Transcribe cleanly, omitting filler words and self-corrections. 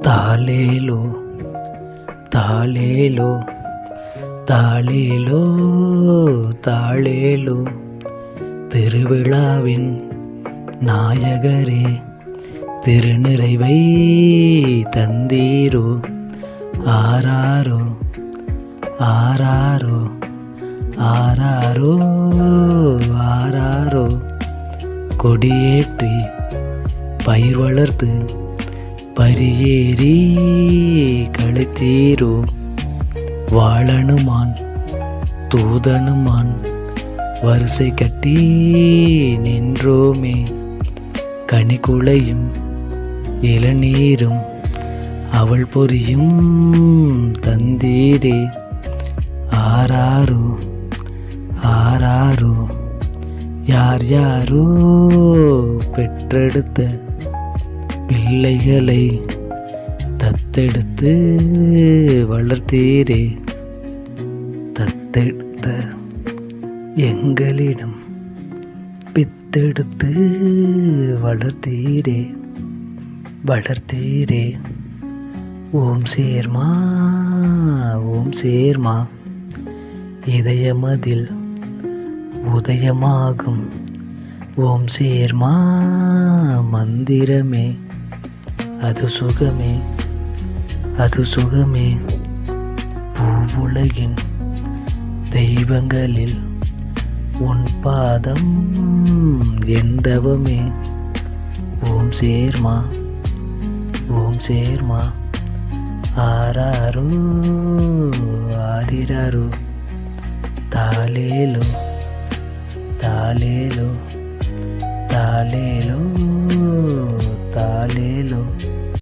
தாலேலோ தாலேலோ தாலேலோ தாலேலோ, திருவிழாவின் நாயகரே திருநிறைவை தந்தீரோ. ஆராரோ ஆராரோ ஆராரோ ஆராரோ, கொடியேற்றி பயிர் வளர்த்து பரியேறி கழித்தீரோ. வாழனுமான் தூதனுமான் வரிசை கட்டி நின்றோமே, கனிக்குலையும் இளநீரும் அவள் பொரியும் தந்தீரே. ஆராரோ ஆராரோ, யார் யாரோ பெற்றெடுத்த பிள்ளைகளை தத்தெடுத்து வளர்த்தீரே. தத்தெடுத்த எங்களிடம் பித்தெடுத்து வளர்த்தீரே வளர்த்தீரே. ஓம் சேர்மா ஓம் சேர்மா, இதயமதில் உதயமாகும் ஓம் சேர்மா மந்திரமே. அது சுகமே அது சுகமே, பூவுலகின் தெய்வங்களில் உன் பாதம் என் தவமே. ஓம் சேர்மா ஓம் சேர்மா, ஆராரோ ஆரிராரோ, தாலேலோ தாலேலோ தாலேலோ தாலேலோ.